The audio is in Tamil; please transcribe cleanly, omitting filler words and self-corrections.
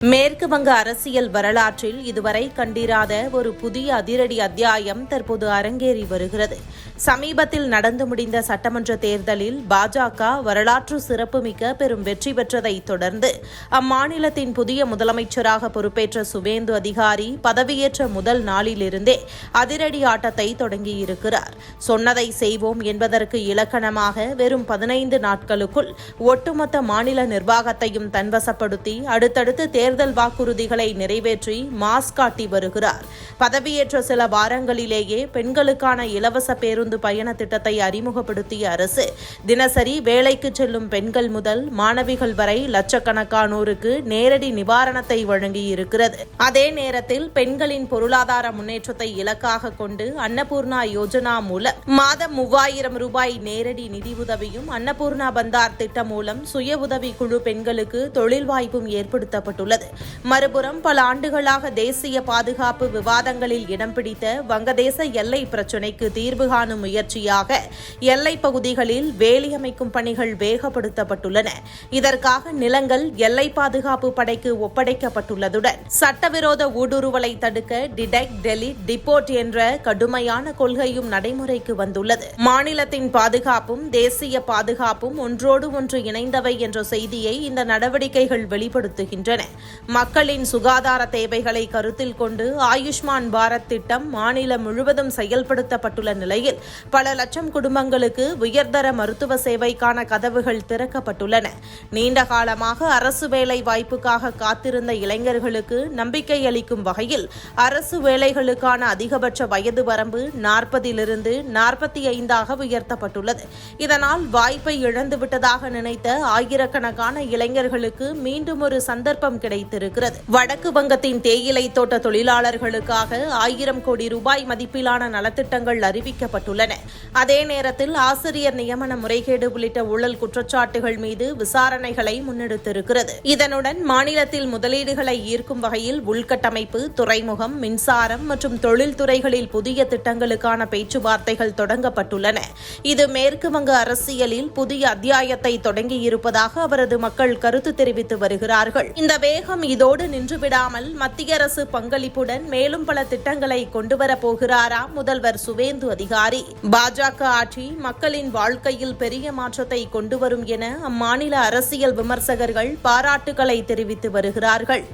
மேற்கு வங்க அரசியல் வரலாற்றில் இதுவரை கண்டிராத ஒரு புதிய அதிரடி அத்தியாயம் தற்போது அரங்கேறி வருகிறது. சமீபத்தில் நடந்து முடிந்த சட்டமன்ற தேர்தலில் பாஜக வரலாற்று சிறப்புமிக்க பெரும் வெற்றி பெற்றதை தொடர்ந்து அம்மாநிலத்தின் புதிய முதலமைச்சராக பொறுப்பேற்ற சுவேந்து அதிகாரி பதவியேற்ற முதல் நாளிலிருந்தே அதிரடி ஆட்டத்தை தொடங்கியிருக்கிறார். சொன்னதை செய்வோம் என்பதற்கு இலக்கணமாக வெறும் 15 நாட்களுக்குள் ஒட்டுமொத்த மாநில நிர்வாகத்தையும் தன்வசப்படுத்தி அடுத்தடுத்து தேர்தல் வாக்குறுதிகளை நிறைவேற்றி மாஸ் காட்டி வருகிறார். பதவியேற்ற சில வாரங்களிலேயே பெண்களுக்கான இலவச பேருந்து பயண திட்டத்தை அறிமுகப்படுத்திய அரசு தினசரி வேலைக்கு செல்லும் பெண்கள் முதல் மாணவிகள் வரை லட்சக்கணக்கானோருக்கு நேரடி நிவாரணத்தை வழங்கியிருக்கிறது. அதே நேரத்தில் பெண்களின் பொருளாதார முன்னேற்றத்தை இலக்காக கொண்டு அன்னபூர்ணா யோஜனா மூலம் மாதம் 3000 ரூபாய் நேரடி நிதியுதவியும், அன்னபூர்ணா பந்தார் திட்டம் மூலம் சுய உதவி குழு பெண்களுக்கு தொழில் வாய்ப்பும் ஏற்படுத்தப்பட்டுள்ளது. மறுபுறம் பல ஆண்டுகளாக தேசிய பாதுகாப்பு விவாதங்களில் இடம் பிடித்த வங்கதேச எல்லை பிரச்சினைக்கு தீர்வு காணும் முயற்சியாக எல்லைப் பகுதிகளில் வேலி அமைக்கும் பணிகள் வேகப்படுத்தப்பட்டுள்ளன. இதற்காக நிலங்கள் எல்லை பாதுகாப்பு படைக்கு ஒப்படைக்கப்பட்டுள்ளதுடன் சட்டவிரோத ஊடுருவலை தடுக்க டிடெக்ட், டெலிட், டிபோர்ட் என்ற கடுமையான கொள்கையும் நடைமுறைக்கு வந்துள்ளது. மாநிலத்தின் பாதுகாப்பும் தேசிய பாதுகாப்பும் ஒன்றோடு ஒன்று இணைந்தவை என்ற செய்தியை இந்த நடவடிக்கைகள் வெளிப்படுத்துகின்றன. மக்களின் சுகாதார தேவைகளை கருத்தில் கொண்டு ஆயுஷ்மான் பாரத் திட்டம் மாநிலம் முழுவதும் செயல்படுத்தப்பட்டுள்ள நிலையில் பல லட்சம் குடும்பங்களுக்கு உயர்தர மருத்துவ சேவைக்கான கதவுகள் திறக்கப்பட்டுள்ளன. நீண்ட காலமாக அரசு வேலை வாய்ப்புக்காக காத்திருந்த இளைஞர்களுக்கு நம்பிக்கை அளிக்கும் வகையில் அரசு வேலைகளுக்கான அதிகபட்ச வயது வரம்பு 40 45 உயர்த்தப்பட்டுள்ளது. இதனால் வாய்ப்பை இழந்துவிட்டதாக நினைத்த ஆயிரக்கணக்கான இளைஞர்களுக்கு மீண்டும் ஒரு சந்தர்ப்பம் கிடைத்திருக்கிறது. வடக்கு வங்கத்தின் தேயிலை தோட்ட தொழிலாளர்களுக்காக 1000 கோடி ரூபாய் மதிப்பிலான நலத்திட்டங்கள் அறிவிக்கப்பட்டுள்ளன. அதே நேரத்தில் ஆசிரியர் நியமன முறைகேடு உள்ளிட்ட ஊழல் குற்றச்சாட்டுகள் மீது விசாரணைகளை முன்னெடுத்திருக்கிறது. இதனுடன் மாநிலத்தில் முதலீடுகளை ஈர்க்கும் வகையில் உள்கட்டமைப்பு, துறைமுகம், மின்சாரம் மற்றும் தொழில்துறைகளில் புதிய திட்டங்களுக்கான பேச்சுவார்த்தைகள் தொடங்கப்பட்டுள்ளன. இது மேற்கு வங்க அரசியலில் புதிய அத்தியாயத்தை தொடங்கியிருப்பதாக அவரது மக்கள் கருத்து தெரிவித்து வருகிறார்கள். இந்த வேகம் இதோடு நின்றுவிடாமல் மத்திய அரசு பங்களிப்புடன் மேலும் பல திட்டங்களை கொண்டுவரப் போகிறாரா முதல்வர் சுவேந்து அதிகாரி? பாஜக ஆட்சி மக்களின் வாழ்க்கையில் பெரிய மாற்றத்தை கொண்டுவரும் என அம்மாநில அரசியல் விமர்சகர்கள் பாராட்டுக்களை தெரிவித்து வருகிறார்கள்.